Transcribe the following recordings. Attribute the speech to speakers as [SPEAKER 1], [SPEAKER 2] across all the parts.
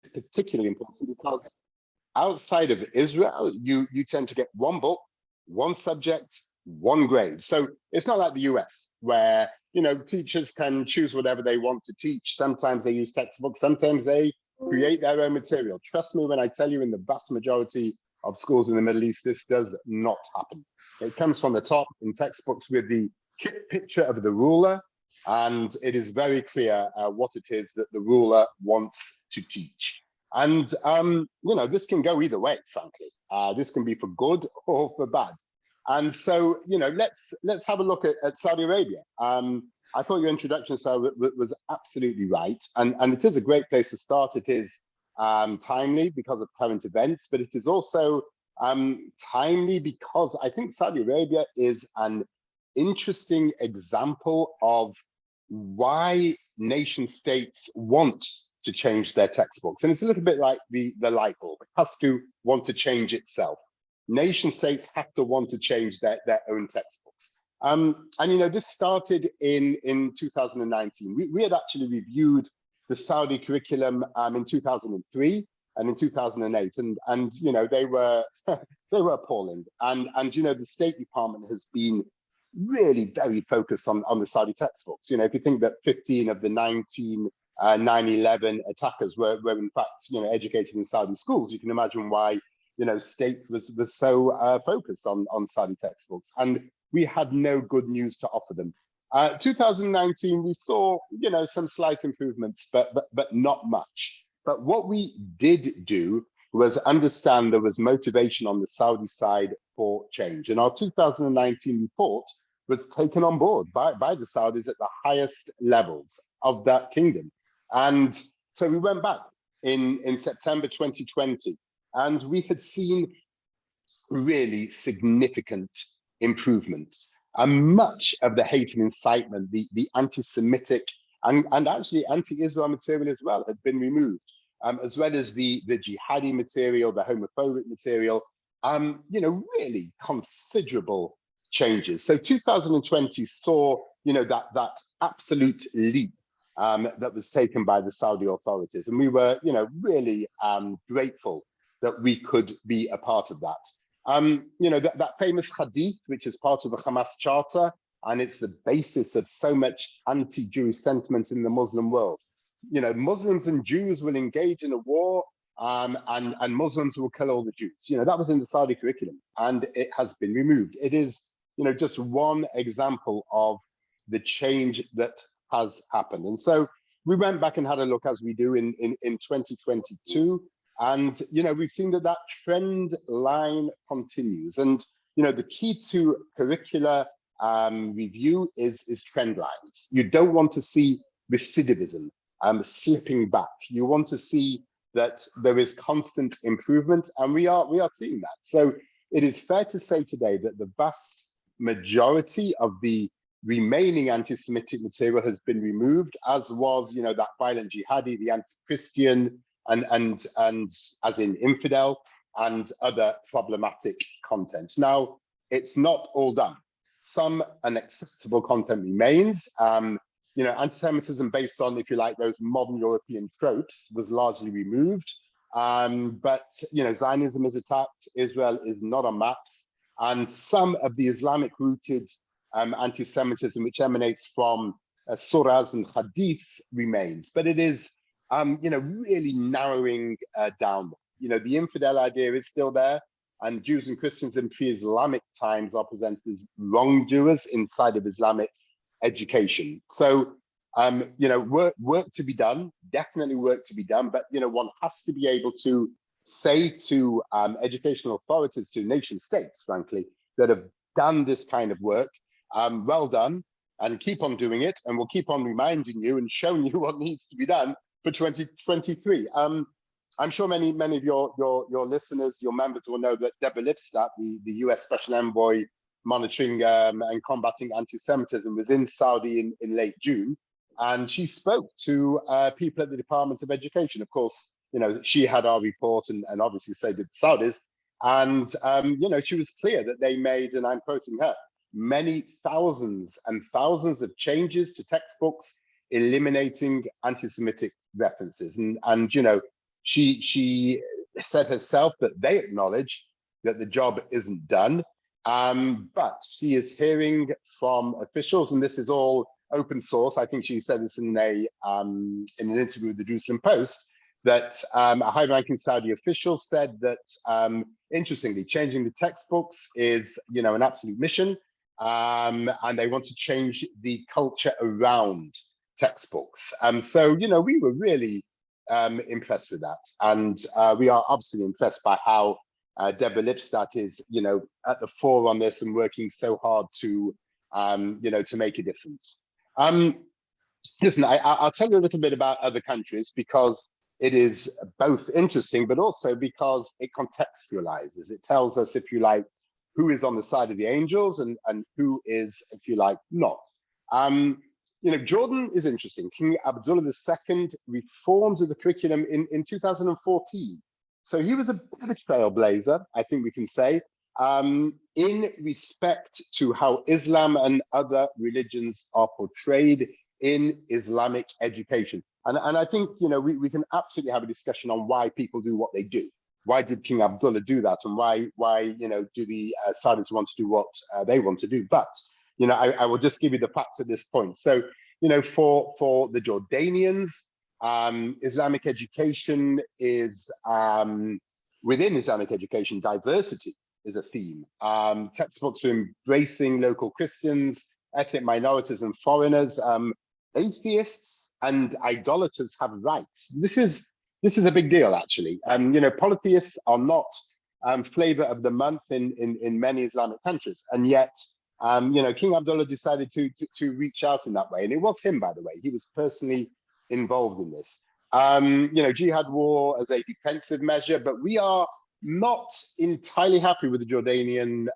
[SPEAKER 1] particularly important because outside of Israel, you tend to get one book, one subject, one grade. So it's not like the US where, teachers can choose whatever they want to teach. Sometimes they use textbooks, sometimes they create their own material. Trust me when I tell you, in the vast majority of schools in the Middle East, this does not happen. It comes from the top in textbooks with the picture of the ruler, and it is very clear what it is that the ruler wants to teach. And, this can go either way, frankly. This can be for good or for bad. And so, let's have a look at Saudi Arabia. I thought your introduction, sir, was absolutely right. And it is a great place to start. It is timely because of current events, but it is also timely because I think Saudi Arabia is an interesting example of why nation states want to change their textbooks. And it's a little bit like the light bulb. It has to want to change itself. Nation states have to want to change their own textbooks. And this started in 2019. We had actually reviewed the Saudi curriculum in 2003 and in 2008, and they were they were appalling. And the State Department has been really very focused on the Saudi textbooks. If you think that 15 of the 19 9/11 attackers were in fact educated in Saudi schools, you can imagine why State was so focused on Saudi textbooks. And we had no good news to offer them. 2019, we saw some slight improvements, but not much. But what we did do was understand there was motivation on the Saudi side for change. And our 2019 report was taken on board by the Saudis at the highest levels of that kingdom. And so we went back in September 2020, and we had seen really significant improvements. And much of the hate and incitement, the anti-Semitic and actually anti-Israel material as well, had been removed, as well as the jihadi material, the homophobic material, really considerable changes. So 2020 saw, that absolute leap that was taken by the Saudi authorities. And we were, really grateful that we could be a part of that. That famous hadith, which is part of the Hamas Charter, and it's the basis of so much anti-Jewish sentiment in the Muslim world. Muslims and Jews will engage in a war, and Muslims will kill all the Jews. That was in the Saudi curriculum, and it has been removed. It is, just one example of the change that has happened. And so we went back and had a look, as we do in 2022. And, we've seen that trend line continues. And, the key to curricular review is trend lines. You don't want to see recidivism, slipping back. You want to see that there is constant improvement, and we are seeing that. So it is fair to say today that the vast majority of the remaining anti-Semitic material has been removed, as was, that violent jihadi, the anti-Christian, and as in infidel, and other problematic content. Now, it's not all done. Some unacceptable content remains. Anti-Semitism based on, if you like, those modern European tropes was largely removed. But Zionism is attacked. Israel is not on maps, and some of the Islamic-rooted anti-Semitism, which emanates from surahs and hadiths, remains. But it is, really narrowing down. The infidel idea is still there, and Jews and Christians in pre-Islamic times are presented as wrongdoers inside of Islamic education. So, work to be done, definitely work to be done, but, one has to be able to say to educational authorities, to nation states, frankly, that have done this kind of work, well done, and keep on doing it, and we'll keep on reminding you and showing you what needs to be done for 2023. I'm sure many of your listeners, your members will know that Deborah Lipstadt, the US Special Envoy monitoring and combating anti-Semitism, was in Saudi in late June, and she spoke to people at the Department of Education. Of course, she had our report, and obviously so did the Saudis. And she was clear that they made, and I'm quoting her, many thousands and thousands of changes to textbooks, eliminating anti-Semitic references. And She said herself that they acknowledge that the job isn't done, but she is hearing from officials, and this is all open source. I think she said this in an interview with the Jerusalem Post, that a high-ranking Saudi official said that, interestingly, changing the textbooks is, an absolute mission, and they want to change the culture around textbooks. So, we were really impressed with that, and we are absolutely impressed by how Deborah Lipstadt is, at the fore on this and working so hard to, to make a difference. Listen, I'll tell you a little bit about other countries because it is both interesting, but also because it contextualizes. It tells us, if you like, who is on the side of the angels and who is, if you like, not. Jordan is interesting. King Abdullah II reformed the curriculum in 2014. So he was a bit of a trailblazer, I think we can say, in respect to how Islam and other religions are portrayed in Islamic education. And I think, we can absolutely have a discussion on why people do what they do. Why did King Abdullah do that? And why do the Saudis want to do what they want to do? But, I will just give you the facts at this point. So, for the Jordanians, Islamic education is, within Islamic education, diversity is a theme. Textbooks are embracing local Christians, ethnic minorities and foreigners. Atheists and idolaters have rights. This is a big deal, actually. Polytheists are not flavor of the month in many Islamic countries, and yet, King Abdullah decided to reach out in that way, and it was him, by the way. He was personally involved in this. Jihad war as a defensive measure, but we are not entirely happy with the Jordanian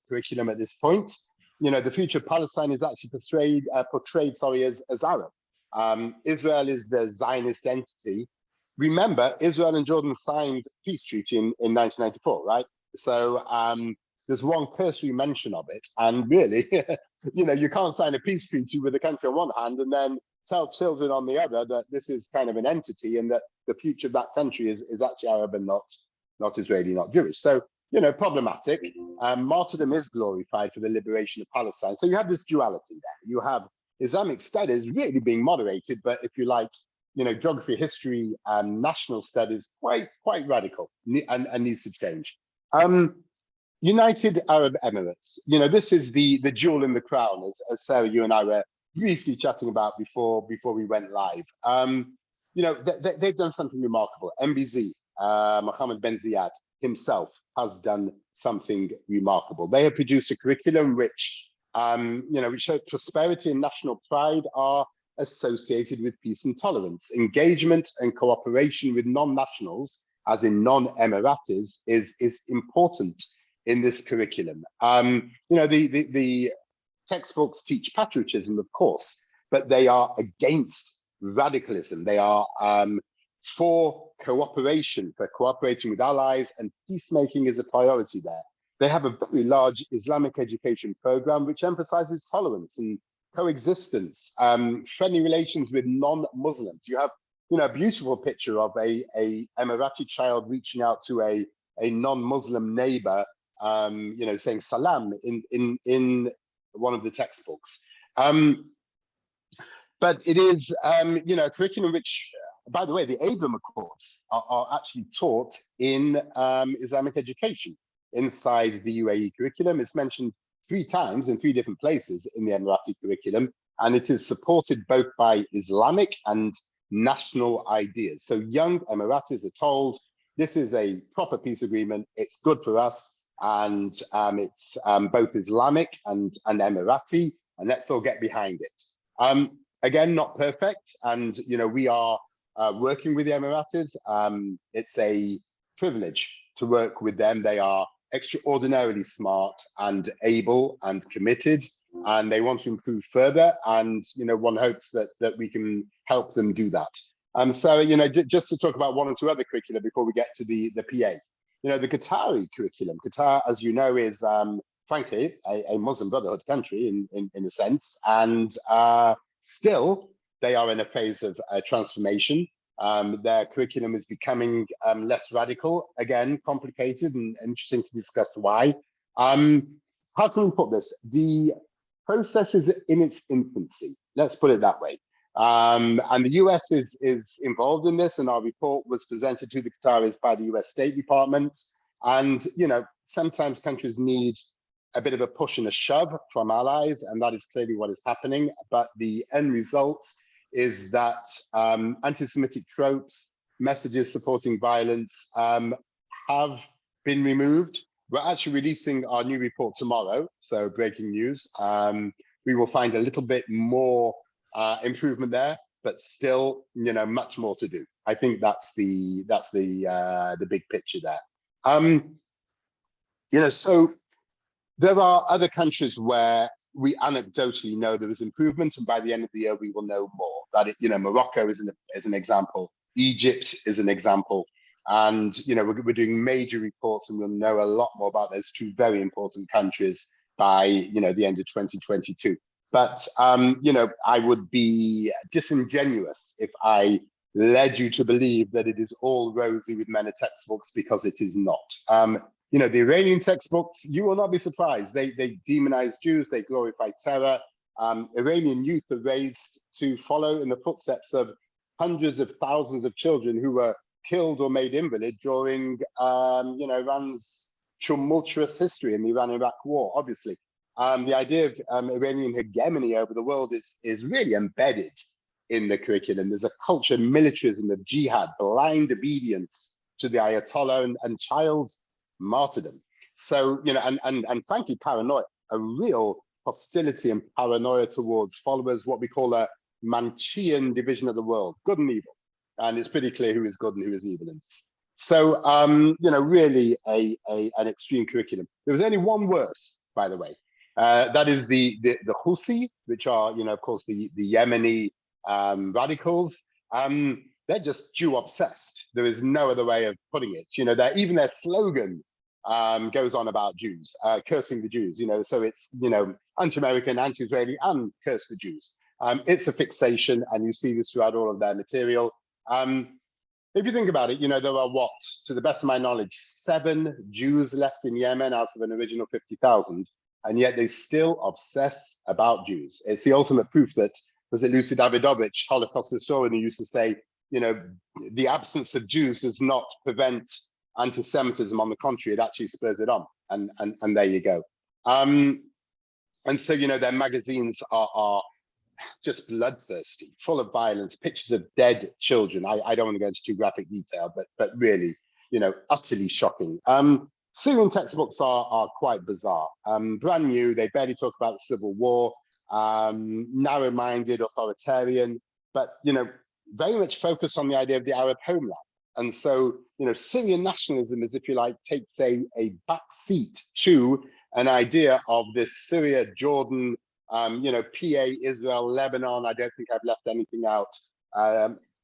[SPEAKER 1] curriculum at this point. The future of Palestine is actually portrayed as Arab. Israel is the Zionist entity. Remember, Israel and Jordan signed a peace treaty in 1994, right? So there's one cursory mention of it, and really, you can't sign a peace treaty with a country on one hand and then tell children on the other that this is kind of an entity and that the future of that country is actually Arab and not Israeli, not Jewish. So, problematic. Martyrdom is glorified for the liberation of Palestine. So you have this duality there. You have Islamic studies really being moderated, but if you like, geography, history, and national studies quite radical and needs to change. United Arab Emirates. This is the jewel in the crown, as Sarah, you and I were briefly chatting about before we went live. They've done something remarkable. MBZ, Mohammed Ben Ziyad himself has done something remarkable. They have produced a curriculum which shows prosperity and national pride are associated with peace and tolerance. Engagement and cooperation with non-nationals, as in non-Emiratis, is important in this curriculum. The textbooks teach patriotism, of course, but they are against radicalism. They are for cooperation, for cooperating with allies, and peacemaking is a priority there. They have a very large Islamic education program which emphasizes tolerance and coexistence, friendly relations with non-Muslims. You have, a beautiful picture of a Emirati child reaching out to a non-Muslim neighbor, saying salam in one of the textbooks. But it is, a curriculum which, by the way, the Abraham Accords are actually taught in Islamic education inside the UAE curriculum. It's mentioned 3 times in 3 different places in the Emirati curriculum, and it is supported both by Islamic and national ideas. So young Emiratis are told, this is a proper peace agreement, it's good for us, and it's both Islamic and Emirati, and let's all get behind it. Again, not perfect, and we are working with the Emiratis. It's a privilege to work with them. They are extraordinarily smart and able and committed, and they want to improve further. And one hopes that we can help them do that. So just to talk about 1 or 2 other curricula before we get to the PA. The Qatari curriculum. Qatar, as you know, is frankly a Muslim Brotherhood country in a sense, and still they are in a phase of transformation. Their curriculum is becoming less radical, again, complicated and interesting to discuss why. How can we put this? The process is in its infancy, let's put it that way. And the US is involved in this, and our report was presented to the Qataris by the US State Department. And, you know, sometimes countries need a bit of a push and a shove from allies, and that is clearly what is happening. But the end result is that anti-Semitic tropes, messages supporting violence have been removed. We're actually releasing our new report tomorrow, so breaking news. We will find a little bit more improvement there, but still, you know, much more to do. I think that's the big picture there. You know, so there are other countries where we anecdotally know there is improvement, and by the end of the year we will know more. That you know, Morocco is an example, Egypt is an example, and you know, we're doing major reports, and we'll know a lot more about those two very important countries by you know the end of 2022. But you know, I would be disingenuous if I led you to believe that it is all rosy with MENA textbooks, because it is not. You know, the Iranian textbooks, you will not be surprised. They demonize Jews, they glorify terror. Iranian youth are raised to follow in the footsteps of hundreds of thousands of children who were killed or made invalid during, you know, Iran's tumultuous history in the Iran-Iraq war, obviously. The idea of Iranian hegemony over the world is really embedded in the curriculum. There's a culture of militarism, of jihad, blind obedience to the Ayatollah, and child martyrdom. So, you know, and frankly, paranoia, a real hostility and paranoia towards followers, what we call a Manchean division of the world, good and evil. And it's pretty clear who is good and who is evil in this. So, you know, really an extreme curriculum. There was only one worse, by the way. That is the Houthi, which are, you know, of course, the Yemeni radicals. They're just Jew obsessed. There is no other way of putting it. You know, even their slogan goes on about Jews, cursing the Jews, you know, so it's, you know, anti-American, anti-Israeli, and curse the Jews. It's a fixation, and you see this throughout all of their material. If you think about it, you know, there are what, to the best of my knowledge, 7 Jews left in Yemen out of an original 50,000, and yet they still obsess about Jews. It's the ultimate proof that, was it Lucy Davidovich, Holocaust historian, who used to say, you know, the absence of Jews does not prevent anti-Semitism. On the contrary, it actually spurs it on. And there you go. And so, you know, their magazines are just bloodthirsty, full of violence, pictures of dead children. I don't want to go into too graphic detail, but really, you know, utterly shocking. Syrian textbooks are quite bizarre. Brand new, they barely talk about the civil war, narrow-minded, authoritarian, but, you know, very much focused on the idea of the Arab homeland. And so, you know, Syrian nationalism is, if you like, takes a back seat to an idea of this Syria, Jordan, you know, PA, Israel, Lebanon, I don't think I've left anything out,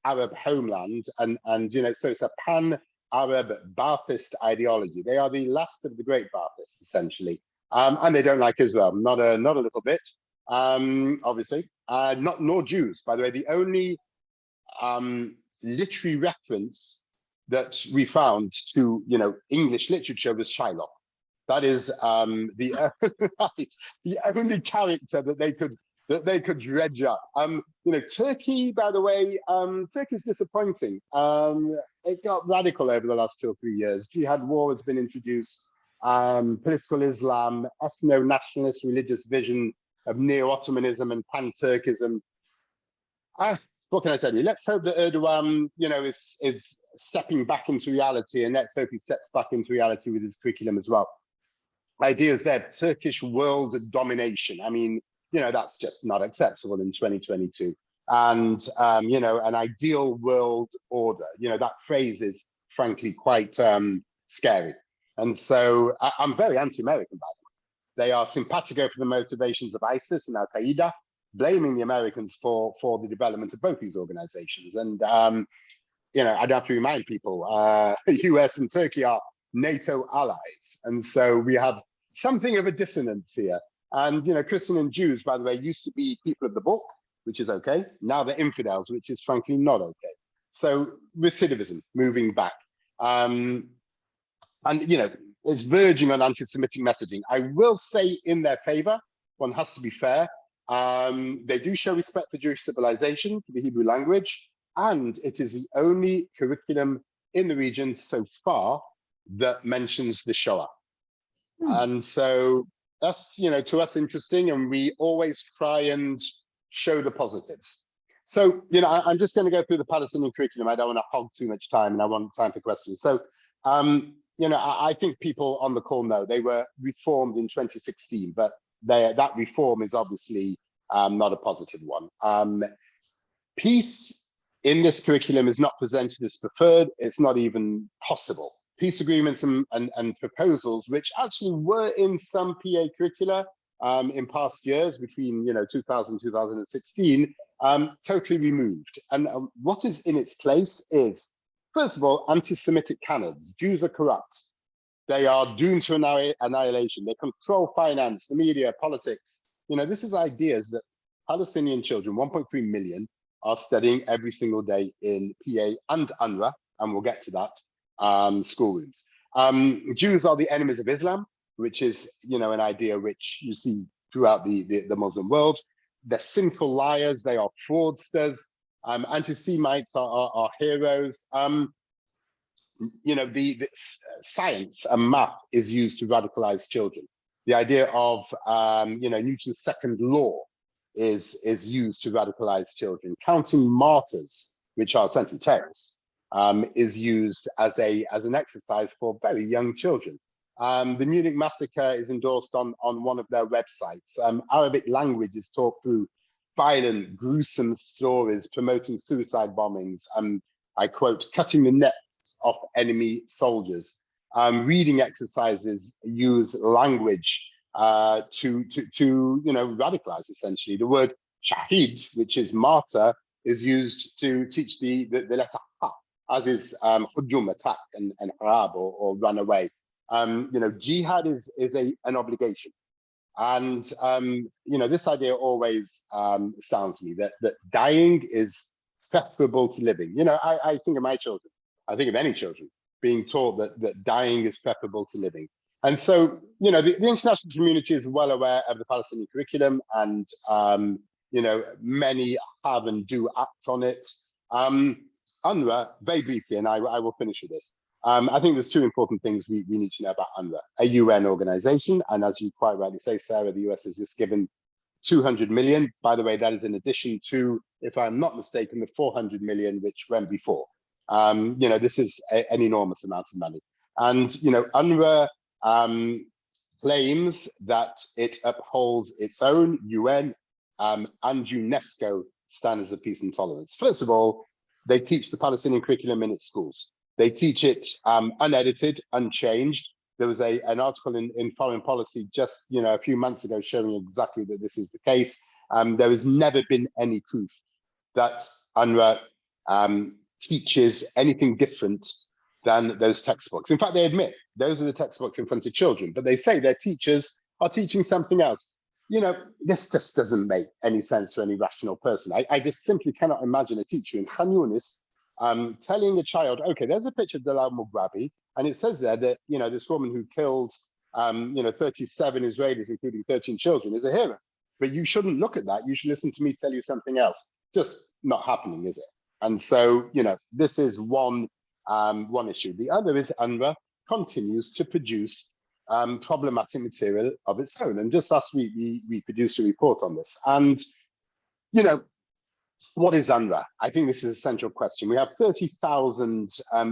[SPEAKER 1] Arab homeland. And you know, so it's a pan-Arab Ba'athist ideology. They are the last of the great Ba'athists, essentially. And they don't like Israel, not a little bit, obviously. Nor Jews, by the way. The only literary reference that we found to, you know, English literature was Shylock. That is the only character that they could dredge up. You know, Turkey, by the way, Turkey's disappointing. It got radical over the last 2 or 3 years. Jihad war has been introduced. Political Islam, ethno-nationalist religious vision of neo-Ottomanism and pan-Turkism. What can I tell you? Let's hope that Erdogan, you know, is stepping back into reality, and let's hope he steps back into reality with his curriculum as well. Ideas there, Turkish world domination. I mean, you know, that's just not acceptable in 2022. And, you know, an ideal world order, you know, that phrase is frankly quite scary. And so I'm very anti-American, by the way. They are simpatico for the motivations of ISIS and Al-Qaeda, blaming the Americans for the development of both these organizations. And, you know, I'd have to remind people, US and Turkey are NATO allies. And so we have something of a dissonance here. And, you know, Christian and Jews, by the way, used to be people of the book, which is okay. Now they're infidels, which is frankly not okay. So recidivism, moving back. And, it's verging on anti-Semitic messaging. I will say in their favor, one has to be fair. They do show respect for Jewish civilization, for the Hebrew language, and it is the only curriculum in the region so far that mentions the Shoah. And so that's, to us interesting, and we always try and show the positives. So, I'm just going to go through the Palestinian curriculum. I don't want to hog too much time, and I want time for questions. So, I think people on the call know they were reformed in 2016, but that reform is obviously not a positive one. Peace in this curriculum is not presented as preferred. It's not even possible. Peace agreements and proposals, which actually were in some PA curricula in past years between 2000 and 2016, totally removed. And what is in its place is, first of all, anti-Semitic canons. Jews are corrupt. They are doomed to annihilation. They control finance, the media, politics. This is ideas that Palestinian children, 1.3 million, are studying every single day in PA and UNRWA, and we'll get to that, schoolrooms. Jews are the enemies of Islam, which is, an idea which you see throughout the Muslim world. They're sinful liars. They are fraudsters. Anti-Semites are heroes. The science and math is used to radicalize children. The idea of, Newton's second law is used to radicalize children. Counting martyrs, which are essentially terrorists, is used as an exercise for very young children. The Munich massacre is endorsed on one of their websites. Arabic language is taught through violent, gruesome stories promoting suicide bombings. I quote, cutting the nets of enemy soldiers. Reading exercises use language to radicalize, essentially. The word shahid, which is martyr, is used to teach the letter ha, as is hujum, attack, and harab, or run away. Jihad is an obligation. And this idea always astounds me, that dying is preferable to living. I think of my children, I think of any children being taught that dying is preferable to living. And so, the international community is well aware of the Palestinian curriculum, and, many have and do act on it. UNRWA, very briefly, and I will finish with this. I think there's two important things we need to know about UNRWA, a UN organization. And as you quite rightly say, Sarah, the US has just given 200 million. By the way, that is in addition to, if I'm not mistaken, the 400 million which went before. This is an enormous amount of money. And, UNRWA claims that it upholds its own UN and UNESCO standards of peace and tolerance. First of all, they teach the Palestinian curriculum in its schools. They teach it unedited, unchanged. There was an article in Foreign Policy just a few months ago showing exactly that this is the case. There has never been any proof that UNRWA teaches anything different than those textbooks. In fact, they admit those are the textbooks in front of children, but they say their teachers are teaching something else. This just doesn't make any sense for any rational person. I just simply cannot imagine a teacher in Khan Yunis telling a child, okay, there's a picture of Dalal Mughrabi, and it says there that, this woman who killed, 37 Israelis, including 13 children, is a hero. But you shouldn't look at that. You should listen to me tell you something else. Just not happening, is it? And so, this is one issue. The other is UNRWA continues to produce problematic material of its own. And just last week, we produced a report on this. And, what is UNRWA? I think this is a central question. We have 30,000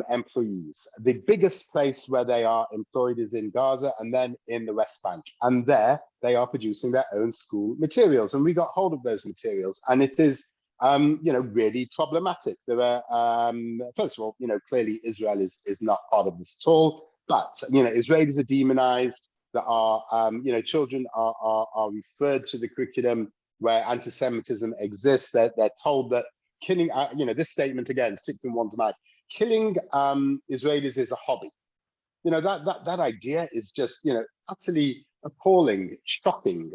[SPEAKER 1] employees. The biggest place where they are employed is in Gaza and then in the West Bank. And there they are producing their own school materials. And we got hold of those materials, and it is really problematic. There are, first of all, clearly Israel is not part of this at all, but, Israelis are demonized. There are, children are referred to the curriculum where anti-Semitism exists. They're told that killing, this statement again sticks in one's mind. Killing Israelis is a hobby. That idea is just, utterly appalling, shocking.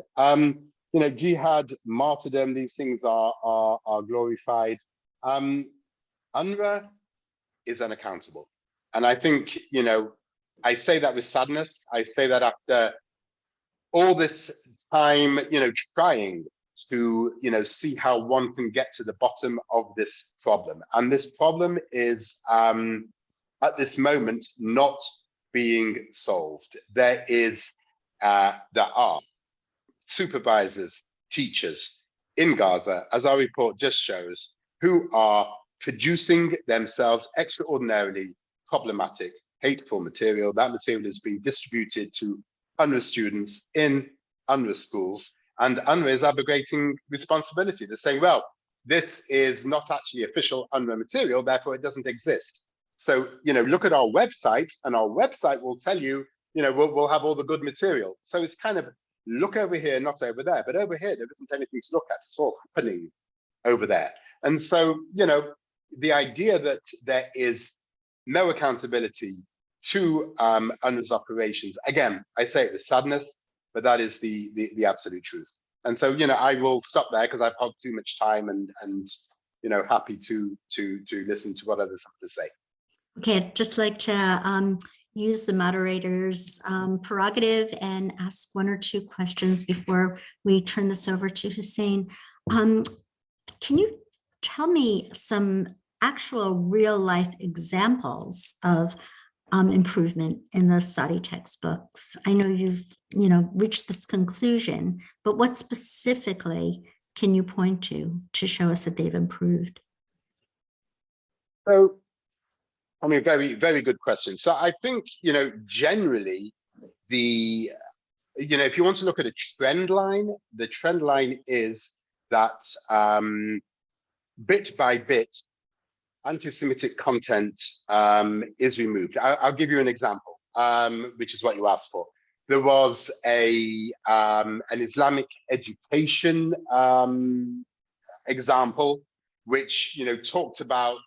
[SPEAKER 1] Jihad, martyrdom, these things are glorified. UNRWA is unaccountable. And I think, I say that with sadness. I say that after all this time, trying to, see how one can get to the bottom of this problem. And this problem is, at this moment, not being solved. There are supervisors, teachers in Gaza, as our report just shows, who are producing themselves extraordinarily problematic, hateful material. That material is being distributed to UNRWA students in UNRWA schools, and UNRWA is abrogating responsibility. They're saying, well, this is not actually official UNRWA material, therefore it doesn't exist. So, look at our website, and our website will tell you, we'll have all the good material. So it's kind of look over here, not over there. But over here, there isn't anything to look at. It's all happening over there. And so, the idea that there is no accountability to UNRWA's operations, again, I say it with sadness, but that is the absolute truth. And so, I will stop there because I've had too much time, and happy to listen to what others have to say.
[SPEAKER 2] Okay, I'd just like to use the moderator's prerogative and ask one or two questions before we turn this over to Hussein. Can you tell me some actual real life examples of improvement in the Saudi textbooks? I know you've reached this conclusion, but what specifically can you point to show us that they've improved?
[SPEAKER 1] So, very, very good question. So I think, generally if you want to look at a trend line, the trend line is that bit by bit, anti-Semitic content is removed. I'll give you an example, which is what you asked for. There was an Islamic education example, which talked about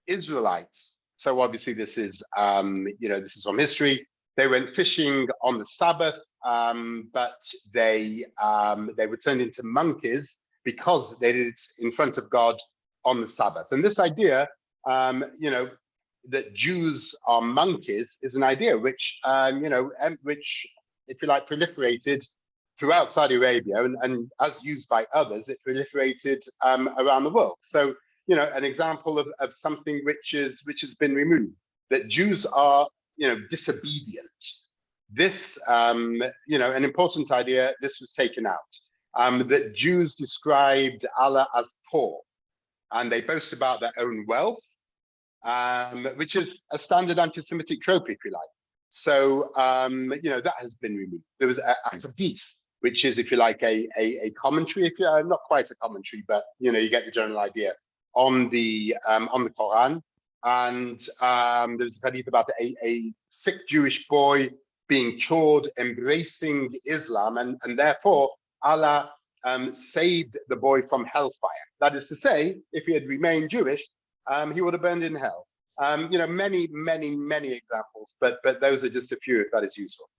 [SPEAKER 1] Israelites. So obviously this is this is from history. They went fishing on the Sabbath, but they were turned into monkeys because they did it in front of God on the Sabbath. And this idea, that Jews are monkeys, is an idea which which, if you like, proliferated throughout Saudi Arabia, and as used by others, it proliferated around the world. So an example of something which has been removed, that Jews are disobedient. This an important idea. This was taken out. That Jews described Allah as poor, and they boast about their own wealth, which is a standard anti-Semitic trope, if you like. So that has been removed. There was Act of Deef, which is, if you like, a commentary, if you're not quite a commentary, but you get the general idea, on the Quran. And there's a hadith about a sick Jewish boy being cured, embracing Islam, and therefore Allah saved the boy from hellfire. That is to say, if he had remained Jewish, he would have burned in hell. Many examples, but those are just a few, if that is useful.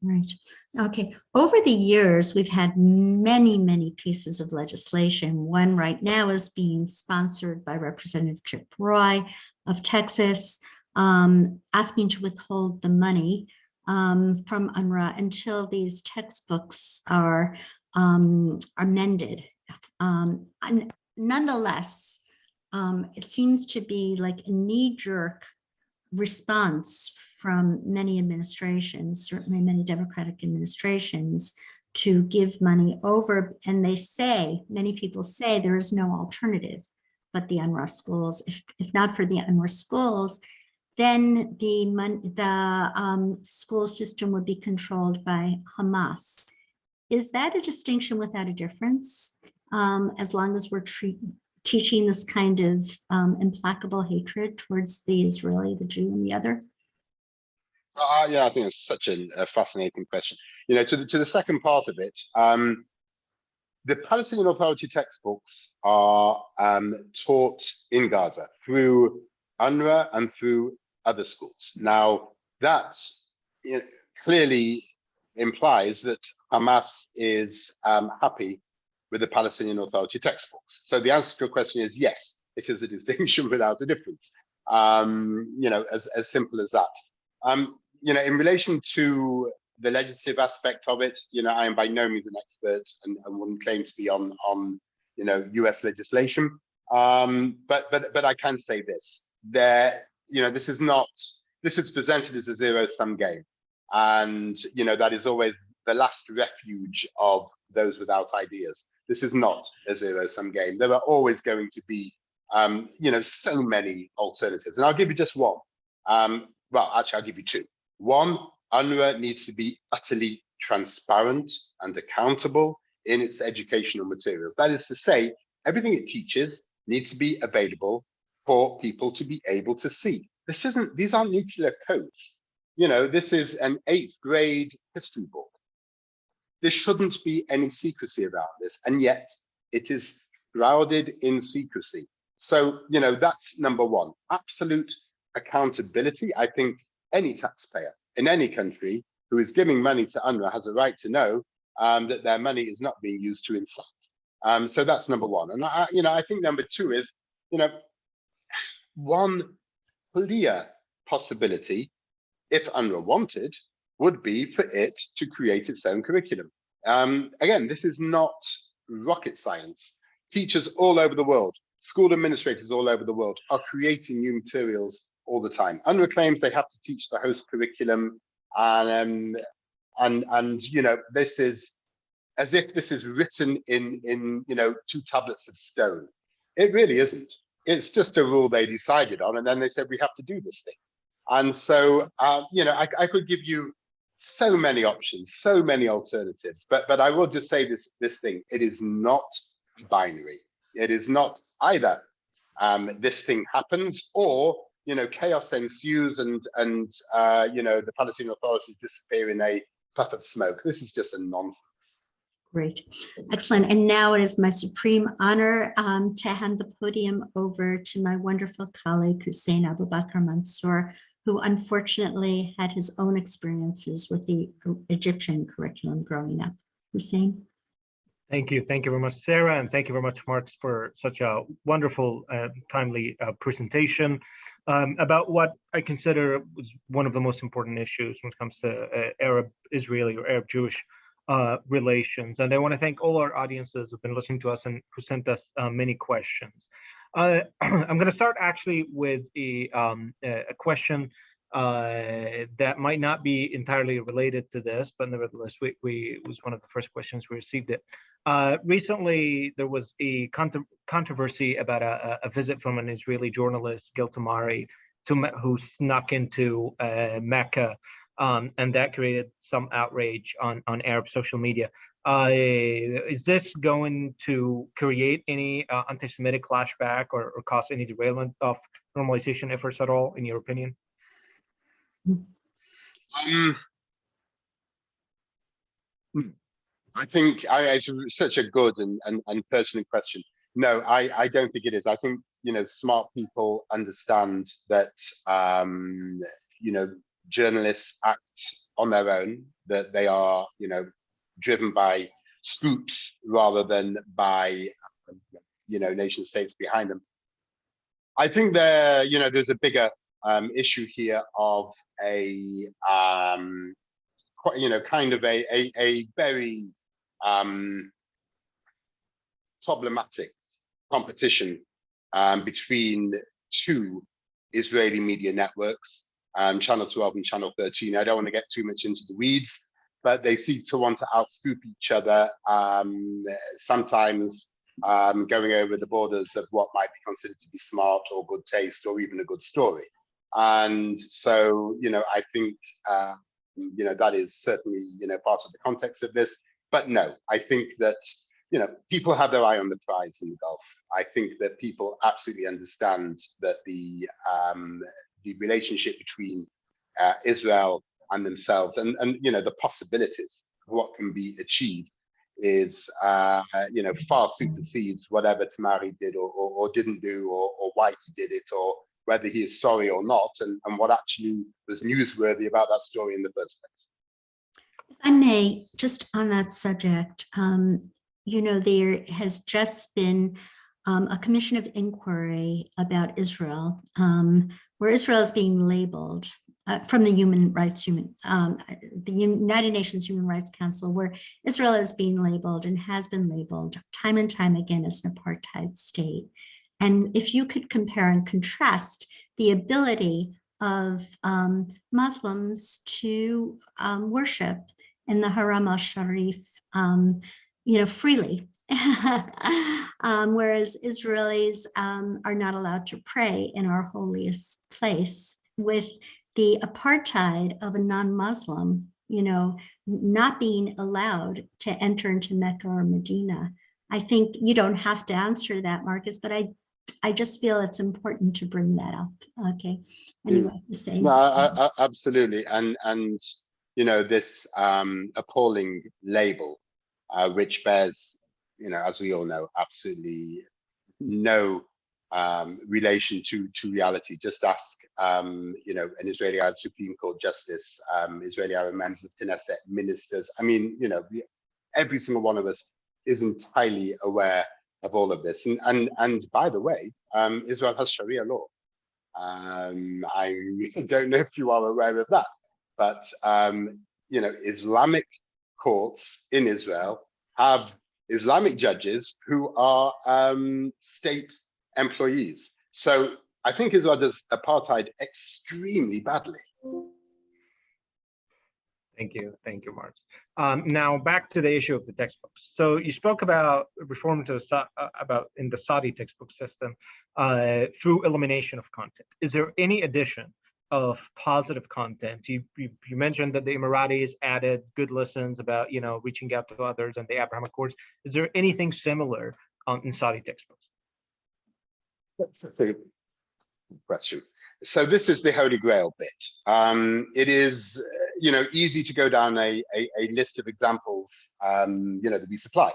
[SPEAKER 2] Right. Okay. Over the years, we've had many pieces of legislation. One right now is being sponsored by Representative Chip Roy of Texas, asking to withhold the money from UNRWA until these textbooks are amended. Nonetheless, it seems to be like a knee-jerk response from many administrations, certainly many Democratic administrations, to give money over. And they say, many people say, there is no alternative but the UNRWA schools. If not for the UNRWA schools, then the school system would be controlled by Hamas. Is that a distinction without a difference? As long as we're teaching this kind of implacable hatred towards the Israeli, the Jew, and the other?
[SPEAKER 1] Yeah, I think it's such a fascinating question. To the second part of it, the Palestinian Authority textbooks are taught in Gaza through UNRWA and through other schools. Now, that clearly implies that Hamas is happy with the Palestinian Authority textbooks. So the answer to your question is yes, it is a distinction without a difference. As simple as that. In relation to the legislative aspect of it, I am by no means an expert and wouldn't claim to be on US legislation. But I can say this: this is presented as a zero-sum game, and that is always the last refuge of those without ideas. This is not a zero-sum game. There are always going to be so many alternatives, and I'll give you just one. Actually, I'll give you two. One, UNRWA needs to be utterly transparent and accountable in its educational materials. That is to say, everything it teaches needs to be available for people to be able to see. These aren't nuclear codes. This is an 8th grade history book. There shouldn't be any secrecy about this, and yet it is shrouded in secrecy. So, that's number one. Absolute accountability. I think any taxpayer in any country who is giving money to UNRWA has a right to know that their money is not being used to incite. So that's number one. And I think number two is, one clear possibility, if UNRWA wanted, would be for it to create its own curriculum. Again, this is not rocket science. Teachers all over the world, school administrators all over the world are creating new materials all the time. UNRWA claims they have to teach the host curriculum, and this is as if this is written in 2 tablets of stone. It really isn't. It's just a rule they decided on, and then they said we have to do this thing. And so I could give you so many options, so many alternatives, but I will just say this thing: it is not binary. It is not either this thing happens or chaos ensues and the Palestinian authorities disappear in a puff of smoke. This is just a nonsense.
[SPEAKER 2] Great, excellent. And now it is my supreme honor to hand the podium over to my wonderful colleague Hussein Abu Bakr Mansour, who unfortunately had his own experiences with the Egyptian curriculum growing up. Hussein.
[SPEAKER 3] Thank you very much, Sarah, and thank you very much, Marx, for such a wonderful, timely presentation about what I consider was one of the most important issues when it comes to Arab-Israeli or Arab-Jewish relations. And I want to thank all our audiences who've been listening to us and who sent us many questions. I'm going to start actually with a question that might not be entirely related to this, but nevertheless, it was one of the first questions we received it. Recently, there was a controversy about a visit from an Israeli journalist, Gil Tamari, who snuck into Mecca, and that created some outrage on Arab social media. Is this going to create any anti-Semitic flashback or cause any derailment of normalization efforts at all, in your opinion?
[SPEAKER 1] I think it's such a good and pertinent question. No, I don't think it is. I think smart people understand that journalists act on their own, that they are driven by scoops rather than by nation states behind them. I think there's a bigger issue here of a kind of a very problematic competition between 2 Israeli media networks, Channel 12 and Channel 13. I don't want to get too much into the weeds, but they seem to want to outscoop each other, sometimes going over the borders of what might be considered to be smart or good taste or even a good story. And so, I think, that is certainly, part of the context of this. But no, I think that, people have their eye on the prize in the Gulf. I think that people absolutely understand that the relationship between Israel and themselves and the possibilities of what can be achieved is, far supersedes whatever Tamari did or didn't do, or why he did it, or whether he is sorry or not, and what actually was newsworthy about that story in the first place.
[SPEAKER 2] If I may, just on that subject, there has just been a commission of inquiry about Israel, where Israel is being labeled from the the United Nations Human Rights Council, where Israel is being labeled and has been labeled time and time again as an apartheid state. And if you could compare and contrast the ability of Muslims to worship in the Haram al-Sharif, freely, whereas Israelis are not allowed to pray in our holiest place, with the apartheid of a non-Muslim, not being allowed to enter into Mecca or Medina. I think you don't have to answer that, Marcus, but I just feel it's important to bring that up. Okay. Anyway, to say.
[SPEAKER 1] No, absolutely. And this appalling label, which bears, as we all know, absolutely no relation to reality. Just ask, an Israeli Arab Supreme Court justice, Israeli Arab members of Knesset, ministers. I mean, every single one of us is entirely aware of all of this. And by the way, Israel has Sharia law. I don't know if you are aware of that, but Islamic courts in Israel have Islamic judges who are state employees. So I think Israel does apartheid extremely badly.
[SPEAKER 3] Thank you, Mark. Now back to the issue of the textbooks. So you spoke about reform in the Saudi textbook system through elimination of content. Is there any addition of positive content? You mentioned that the Emiratis added good lessons about reaching out to others and the Abraham Accords. Is there anything similar in Saudi textbooks?
[SPEAKER 1] That's a good question. So this is the Holy Grail bit. It is easy to go down a list of examples that we supply,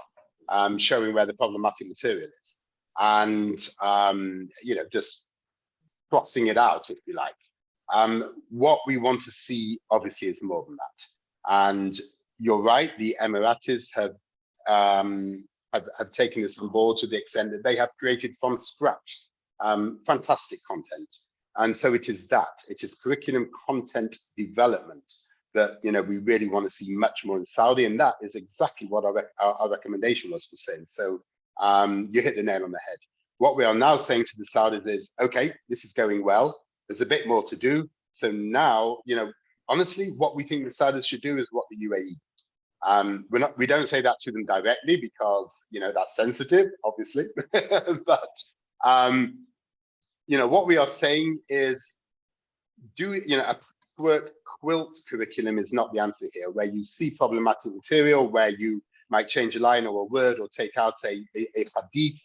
[SPEAKER 1] showing where the problematic material is, and just crossing it out, if you like. What we want to see, obviously, is more than that. And you're right, the Emiratis have taken this on board to the extent that they have created from scratch fantastic content. And so it is curriculum content development that we really want to see much more in Saudi, and that is exactly what our recommendation was for saying. So you hit the nail on the head. What we are now saying to the Saudis is, okay, this is going well. There's a bit more to do. So now, honestly, what we think the Saudis should do is what the UAE. We don't say that to them directly because that's sensitive, obviously, but what we are saying is, a quilt curriculum is not the answer here, where you see problematic material, where you might change a line or a word or take out a hadith.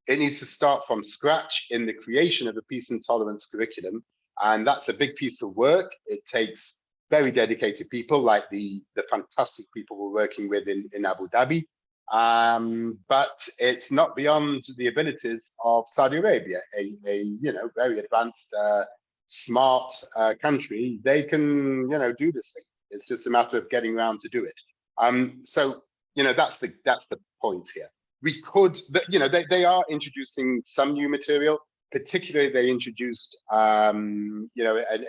[SPEAKER 1] It needs to start from scratch in the creation of a peace and tolerance curriculum. And that's a big piece of work. It takes very dedicated people like the fantastic people we're working with in Abu Dhabi. But it's not beyond the abilities of Saudi Arabia, a very advanced, smart country. They can do this thing. It's just a matter of getting around to do it. So that's the point here. We could, they are introducing some new material. Particularly, they introduced an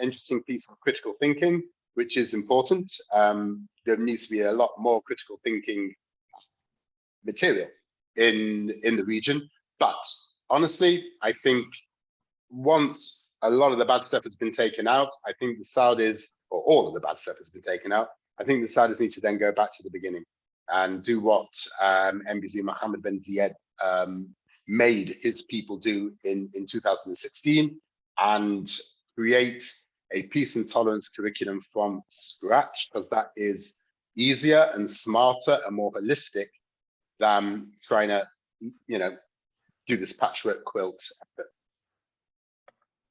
[SPEAKER 1] interesting piece of critical thinking, which is important. There needs to be a lot more critical thinking material in the region. But honestly, I think once a lot of the bad stuff has been taken out, I think the Saudis, or all of the bad stuff has been taken out, I think the Saudis need to then go back to the beginning and do what MBZ Mohammed bin Zayed made his people do in 2016, and create a peace and tolerance curriculum from scratch, because that is easier and smarter and more holistic than trying to, do this patchwork quilt effort.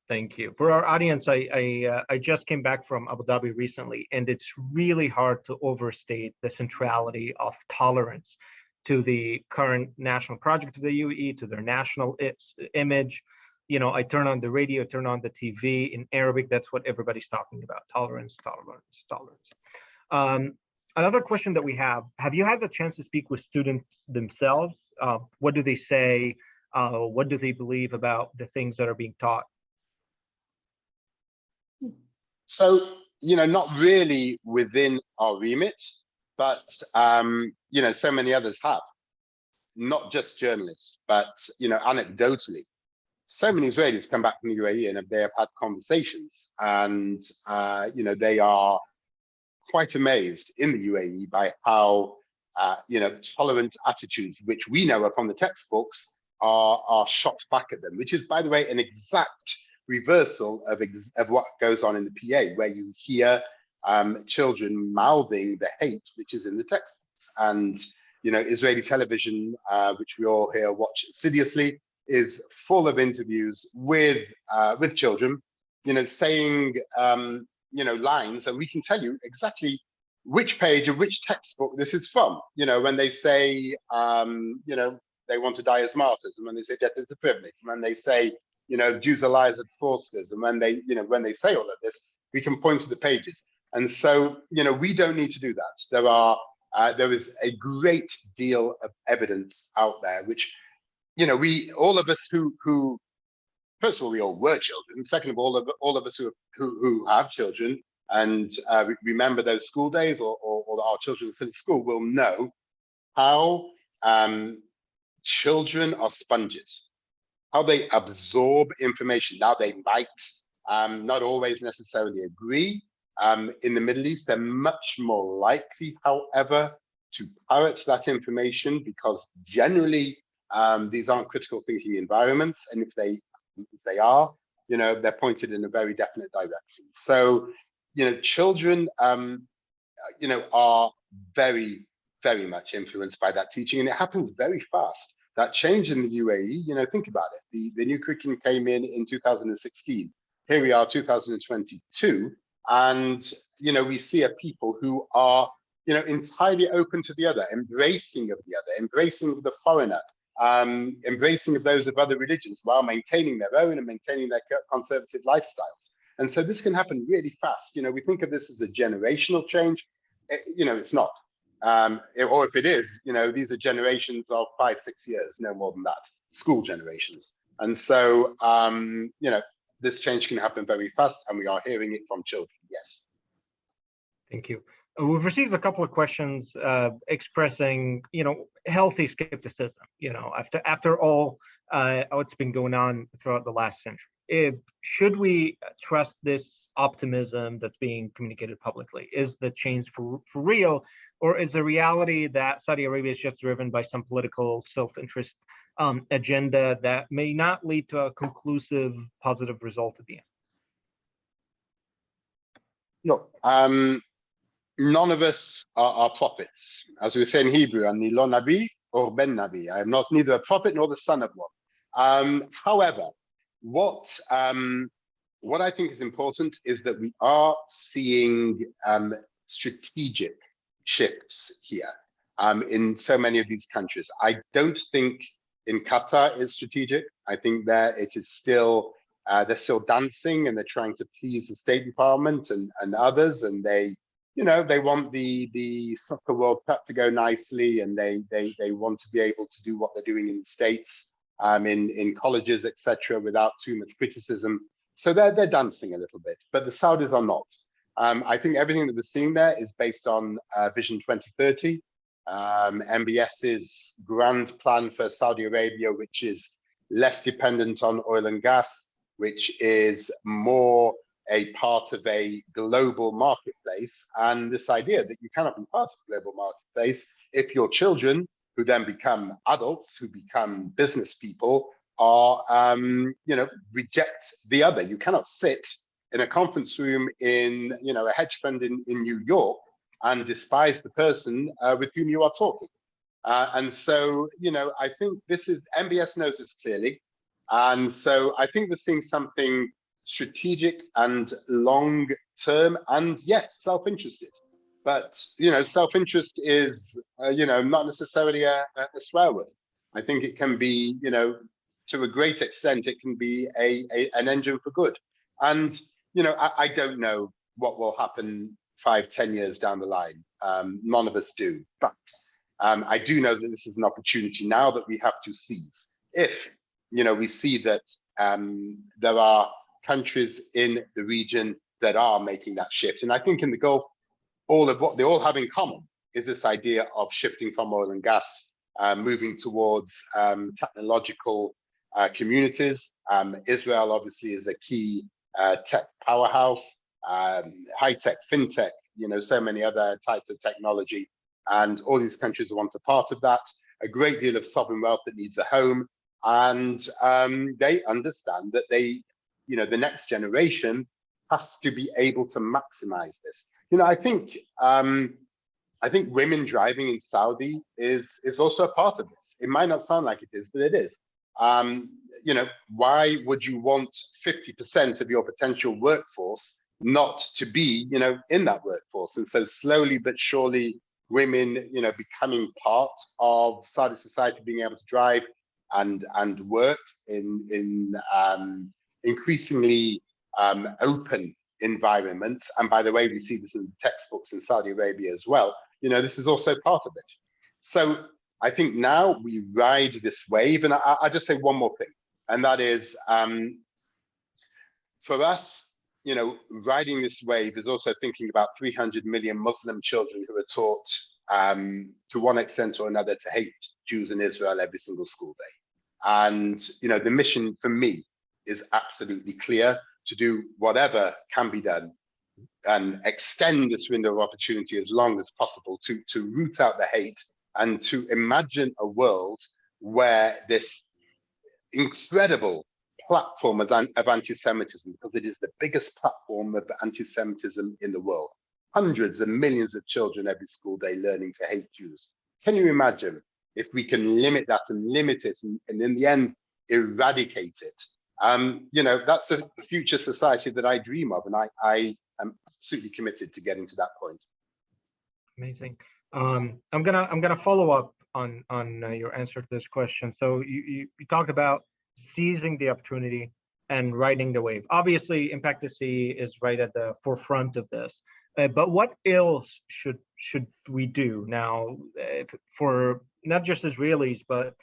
[SPEAKER 3] Thank you. For our audience, I just came back from Abu Dhabi recently, and it's really hard to overstate the centrality of tolerance to the current national project of the UAE, to their national image. I turn on the radio, turn on the TV in Arabic. That's what everybody's talking about: tolerance, tolerance, tolerance. Another question that we have you had the chance to speak with students themselves? What do they say? What do they believe about the things that are being taught?
[SPEAKER 1] So, not really within our remit, but, so many others have, not just journalists, but, anecdotally, so many Israelis come back from the UAE and they have had conversations, and, they are quite amazed in the UAE by how, tolerant attitudes, which we know are from the textbooks, are shot back at them, which is, by the way, an exact reversal of what goes on in the PA, where you hear children mouthing the hate which is in the textbooks. And Israeli television, which we all here watch assiduously, is full of interviews with children, saying lines, and we can tell you exactly which page of which textbook this is from. When they say they want to die as martyrs, and when they say death is a privilege, and when they say Jews are liars and fraudsters, and when they say all of this, we can point to the pages. And so we don't need to do that. There is a great deal of evidence out there, which all of us who first of all, we all were children. Second of all of us who have children and remember those school days, or our children still at school, will know how children are sponges, how they absorb information. Now, they might not always necessarily agree. In the Middle East, they're much more likely, however, to parrot that information, because generally these aren't critical thinking environments, and if they are, they're pointed in a very definite direction. So, children, are very, very much influenced by that teaching, and it happens very fast. That change in the UAE, think about it. The new curriculum came in 2016. Here we are, 2022, and we see a people who are, entirely open to the other, embracing of the other, embracing of the foreigner, embracing of those of other religions, while maintaining their own and maintaining their conservative lifestyles. And so this can happen really fast. We think of this as a generational change. It's not. Or if it is, these are generations of 5-6 years, no more than that, school generations. And so, this change can happen very fast, and we are hearing it from children, yes.
[SPEAKER 3] Thank you. We've received a couple of questions expressing, healthy skepticism, after all what's been going on throughout the last century. Should we trust this optimism that's being communicated publicly? Is the change for real, or is the reality that Saudi Arabia is just driven by some political self-interest agenda that may not lead to a conclusive positive result at the end?
[SPEAKER 1] Look, none of us are prophets. As we say in Hebrew, Ani lo nabi or ben nabi. I am not neither a prophet nor the son of one. However, what I think is important is that we are seeing strategic shifts here in so many of these countries. I don't think in Qatar it's strategic. I think that it is still, they're still dancing, and they're trying to please the State Department and others, and they want the Soccer World Cup to go nicely, and they want to be able to do what they're doing in the States, in colleges, etc., without too much criticism. So they're dancing a little bit, but the Saudis are not. I think everything that we're seeing there is based on Vision 2030, MBS's grand plan for Saudi Arabia, which is less dependent on oil and gas, which is more a part of a global marketplace, and this idea that you cannot be part of a global marketplace if your children, who then become adults, who become business people, are, reject the other. You cannot sit in a conference room in, a hedge fund in New York and despise the person with whom you are talking. And so, I think MBS knows this clearly. And so I think we're seeing something strategic and long term, and yes, self-interested. But self-interest is not necessarily a swear word. I think it can be, to a great extent, it can be an engine for good. And I don't know what will happen 5-10 years down the line. None of us do, but I do know that this is an opportunity now that we have to seize. If we see that there are countries in the region that are making that shift, and I think in the Gulf, all of what they all have in common is this idea of shifting from oil and gas, moving towards technological communities. Israel obviously is a key tech powerhouse, high-tech, fintech, so many other types of technology. And all these countries want a part of that, a great deal of sovereign wealth that needs a home. And they understand that the next generation has to be able to maximize this. I think women driving in Saudi is also a part of this. It might not sound like it is, but it is. Why would you want 50% of your potential workforce not to be, in that workforce? And so slowly but surely, women, becoming part of Saudi society, being able to drive and work in increasingly open environments. And by the way, we see this in textbooks in Saudi Arabia as well. This is also part of it. So I think now we ride this wave. And I just say one more thing, and that is for us, riding this wave is also thinking about 300 million Muslim children who are taught to one extent or another to hate Jews in Israel every single school day. And, the mission for me is absolutely clear: to do whatever can be done and extend this window of opportunity as long as possible to root out the hate and to imagine a world where this incredible platform of anti-Semitism, because it is the biggest platform of anti-Semitism in the world. Hundreds of millions of children every school day learning to hate Jews. Can you imagine if we can limit that and limit it and in the end eradicate it? That's a future society that I dream of, and I am absolutely committed to getting to that point.
[SPEAKER 3] Amazing. I'm gonna follow up on your answer to this question. So you talked about seizing the opportunity and riding the wave. Obviously, Impact to See is right at the forefront of this. But what else should we do now for not just Israelis, but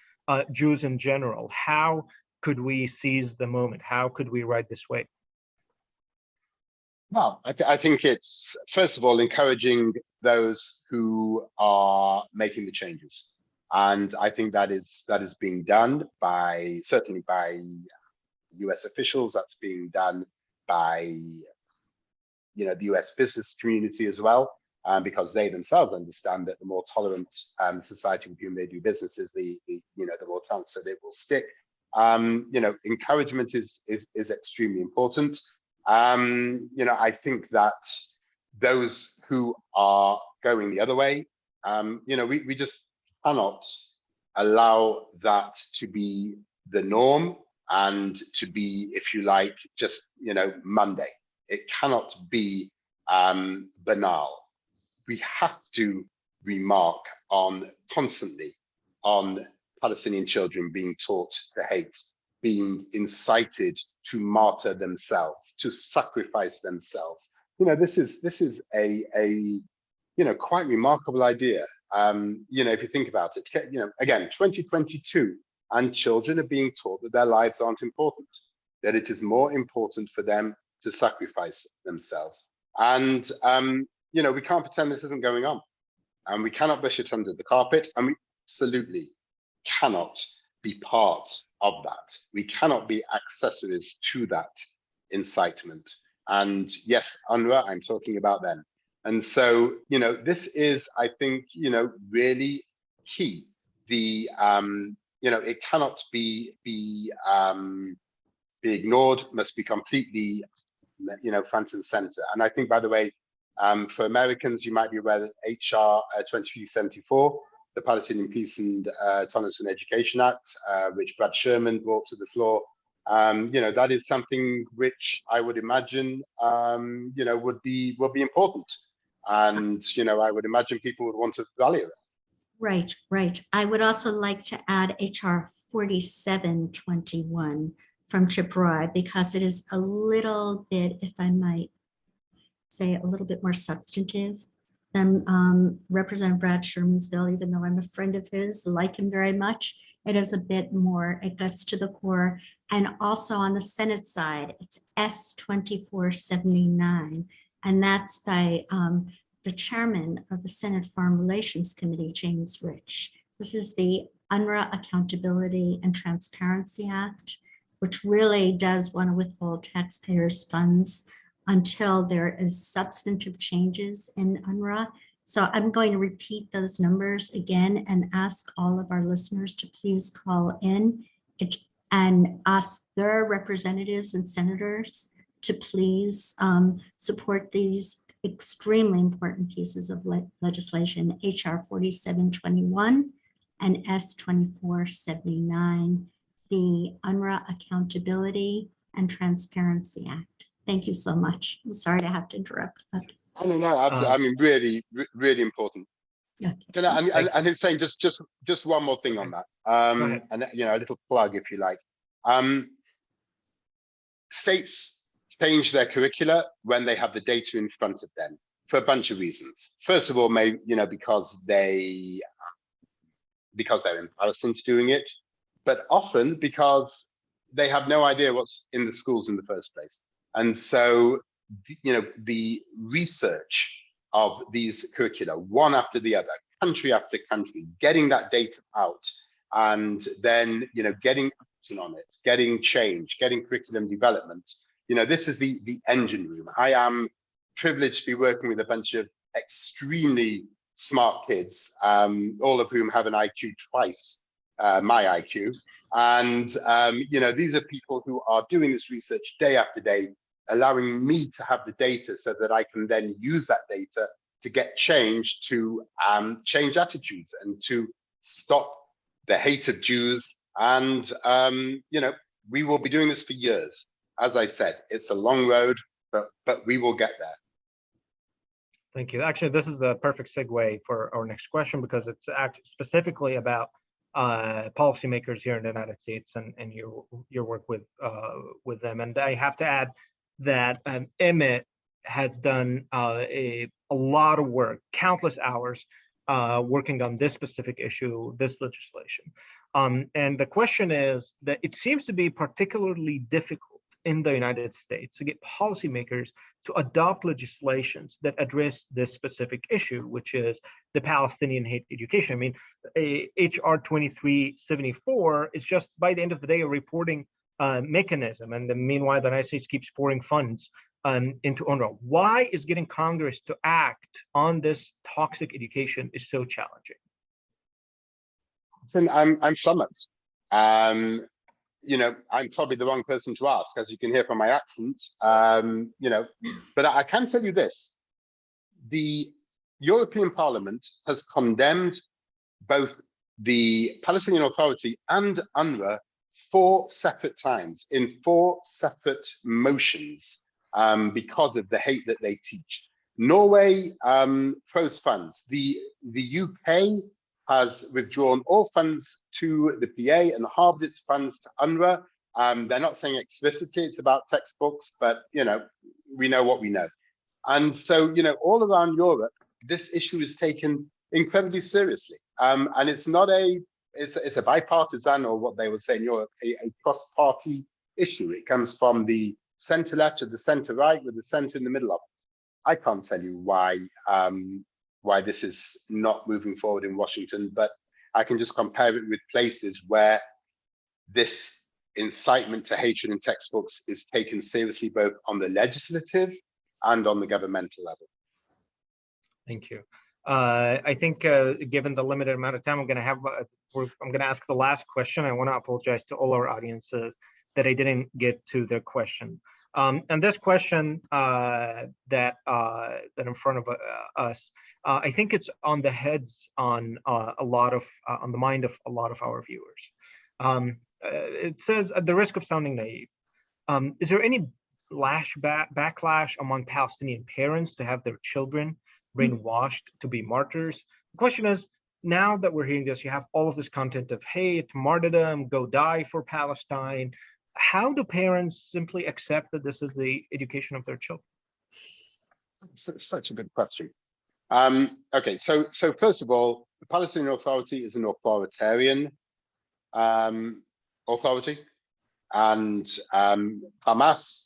[SPEAKER 3] Jews in general? How could we seize the moment? How could we ride this wave?
[SPEAKER 1] Well, I think it's, first of all, encouraging those who are making the changes. And I think that is being done certainly by US officials. That's being done by the US business community as well, because they themselves understand that the more tolerant society with whom they do business is, the more chance that it will stick. Encouragement is extremely important. I think that those who are going the other way, we just cannot allow that to be the norm and to be, if you like, just, Monday. It cannot be banal. We have to remark constantly on Palestinian children being taught to hate, being incited to martyr themselves, to sacrifice themselves. This is a quite remarkable idea. If you think about it, again, 2022, and children are being taught that their lives aren't important, that it is more important for them to sacrifice themselves. And, we can't pretend this isn't going on, and we cannot brush it under the carpet, and we absolutely cannot be part of that. We cannot be accessories to that incitement. And yes, UNRWA, I'm talking about them. And so, this is, I think, really key. It cannot be ignored, must be completely, front and center. And I think, by the way, for Americans, you might be aware that HR 2374, the Palestinian Peace and Tolerance and Education Act, which Brad Sherman brought to the floor, that is something which I would imagine, would be important. And, I would imagine people would want to rally around.
[SPEAKER 2] Right. I would also like to add HR 4721 from Chip Roy, because it is a little bit, if I might say, a little bit more substantive than Representative Brad Sherman's bill, even though I'm a friend of his, like him very much. It is a bit more, it gets to the core. And also on the Senate side, it's S-2479. And that's by the chairman of the Senate Foreign Relations Committee, James Rich. This is the UNRWA Accountability and Transparency Act, which really does want to withhold taxpayers' funds until there is substantive changes in UNRWA. So I'm going to repeat those numbers again and ask all of our listeners to please call in and ask their representatives and senators to please support these extremely important pieces of legislation, HR 4721 and S-2479, the UNRWA Accountability and Transparency Act. Thank you so much. I'm sorry to have to interrupt. Okay.
[SPEAKER 1] No, absolutely. I mean, really, really important.
[SPEAKER 2] Okay.
[SPEAKER 1] And it's saying just one more thing on that. And a little plug, if you like. States change their curricula when they have the data in front of them for a bunch of reasons. First of all, because they're embarrassed doing it, but often because they have no idea what's in the schools in the first place. And so, the research of these curricula, one after the other, country after country, getting that data out, and then, getting action on it, getting change, getting curriculum development. This is the engine room. I am privileged to be working with a bunch of extremely smart kids, all of whom have an IQ twice my IQ. And, these are people who are doing this research day after day, allowing me to have the data so that I can then use that data to get change, to change attitudes and to stop the hate of Jews. And, we will be doing this for years. As I said, it's a long road, but we will get there.
[SPEAKER 3] Thank you. Actually, this is the perfect segue for our next question, because it's actually specifically about policymakers here in the United States and your work with them. And I have to add that EMET has done a lot of work, countless hours, working on this specific issue, this legislation. And the question is that it seems to be particularly difficult in the United States to get policymakers to adopt legislations that address this specific issue, which is the Palestinian hate education. I mean, HR 2374 is just, by the end of the day, a reporting mechanism. And meanwhile, the United States keeps pouring funds into UNRWA. Why is getting Congress to act on this toxic education is so challenging?
[SPEAKER 1] I'm flummoxed. I'm probably the wrong person to ask, as you can hear from my accent, but I can tell you this. The European Parliament has condemned both the Palestinian Authority and UNRWA 4 separate times in 4 separate motions because of the hate that they teach. Norway froze funds. The UK has withdrawn all funds to the PA and halved its funds to UNRWA. They're not saying explicitly it's about textbooks, but we know what we know. And so, all around Europe, this issue is taken incredibly seriously. And it's not it's a bipartisan, or what they would say in Europe, a cross-party issue. It comes from the center left to the center right, with the center in the middle of it. I can't tell you why this is not moving forward in Washington, but I can just compare it with places where this incitement to hatred in textbooks is taken seriously, both on the legislative and on the governmental level.
[SPEAKER 3] Thank you. I think given the limited amount of time, I'm going to ask the last question. I want to apologize to all our audiences that I didn't get to their question. And this question that in front of us, I think it's on the heads on on the mind of a lot of our viewers. It says, at the risk of sounding naive, is there any backlash among Palestinian parents to have their children brainwashed to be martyrs? The question is, now that we're hearing this, you have all of this content of hate, martyrdom, go die for Palestine. How do parents simply accept that this is the education of their children?
[SPEAKER 1] Such a good question. Okay, so first of all, the Palestinian Authority is an authoritarian authority, and Hamas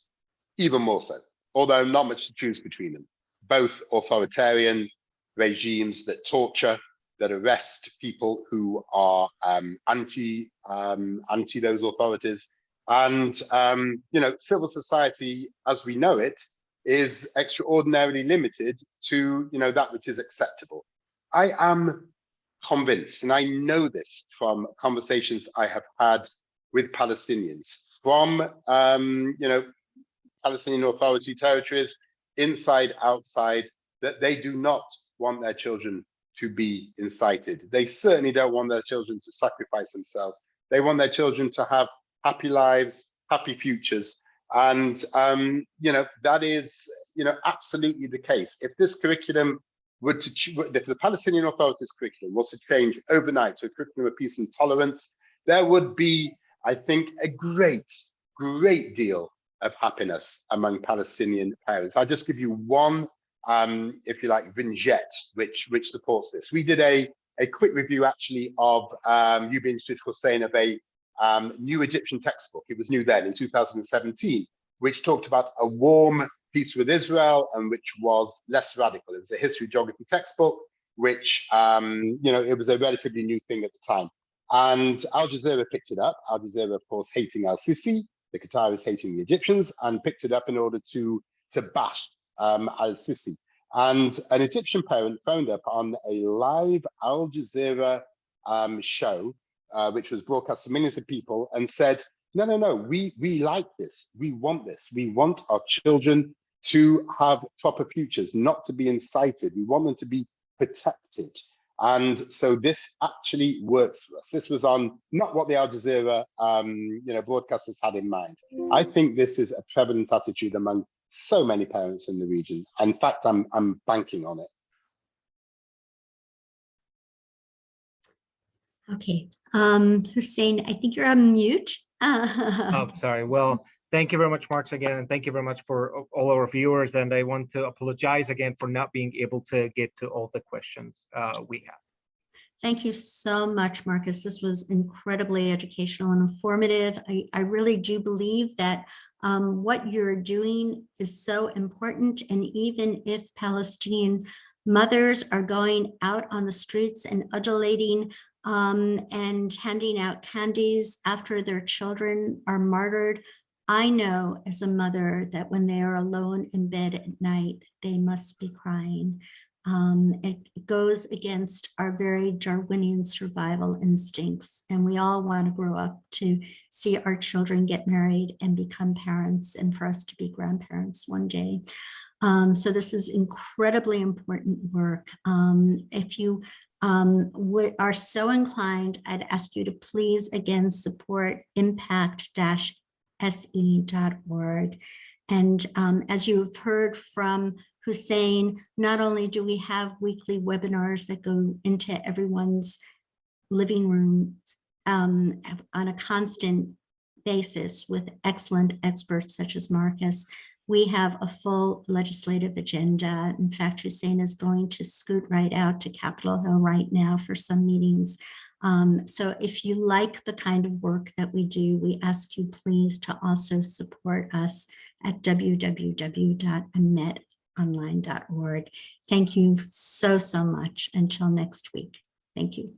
[SPEAKER 1] even more so, although not much to choose between them. Both authoritarian regimes that torture, that arrest people who are anti those authorities, and civil society as we know it is extraordinarily limited to that which is acceptable. I am convinced, and I know this from conversations I have had with Palestinians from Palestinian Authority territories, inside, outside, that they do not want their children to be incited. They certainly don't want their children to sacrifice themselves. They want their children to have happy lives, happy futures. And, that is, absolutely the case. If this curriculum were to, if the Palestinian Authority's curriculum was to change overnight to a curriculum of peace and tolerance, there would be, I think, a great deal of happiness among Palestinian parents. I'll just give you one, if you like, vignette which supports this. We did a quick review actually of, you'd be interested, Hussein, of a new Egyptian textbook. It was new then in 2017, which talked about a warm peace with Israel and which was less radical. It was a history geography textbook, which, it was a relatively new thing at the time. And Al Jazeera picked it up. Al Jazeera, of course, hating al-Sisi, the Qataris hating the Egyptians, and picked it up in order to bash al-Sisi. And an Egyptian parent phoned up on a live Al Jazeera show, which was broadcast to millions of people, and said, no, we like this. We want this. We want our children to have proper futures, not to be incited. We want them to be protected. And so this actually works for us. This was on not what the Al Jazeera broadcasters had in mind. I think this is a prevalent attitude among so many parents in the region. In fact, I'm banking on it.
[SPEAKER 2] Okay, Hussein, I think you're on mute.
[SPEAKER 3] Oh, sorry. Well, thank you very much, Marx, again, and thank you very much for all our viewers. And I want to apologize again for not being able to get to all the questions we have.
[SPEAKER 2] Thank you so much, Marcus. This was incredibly educational and informative. I really do believe that what you're doing is so important. And even if Palestinian mothers are going out on the streets and adulating and handing out candies after their children are martyred, I know as a mother that when they are alone in bed at night, they must be crying. It goes against our very Darwinian survival instincts, and we all want to grow up to see our children get married and become parents, and for us to be grandparents one day. So this is incredibly important work. If you are so inclined, I'd ask you to please again support impact-se.org. And as you've heard from Hussein, not only do we have weekly webinars that go into everyone's living room on a constant basis with excellent experts such as Marcus, we have a full legislative agenda. In fact, Hussein is going to scoot right out to Capitol Hill right now for some meetings. So if you like the kind of work that we do, we ask you please to also support us at www.emetonline.org. Thank you so much. Until next week. Thank you.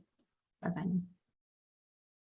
[SPEAKER 2] Bye-bye.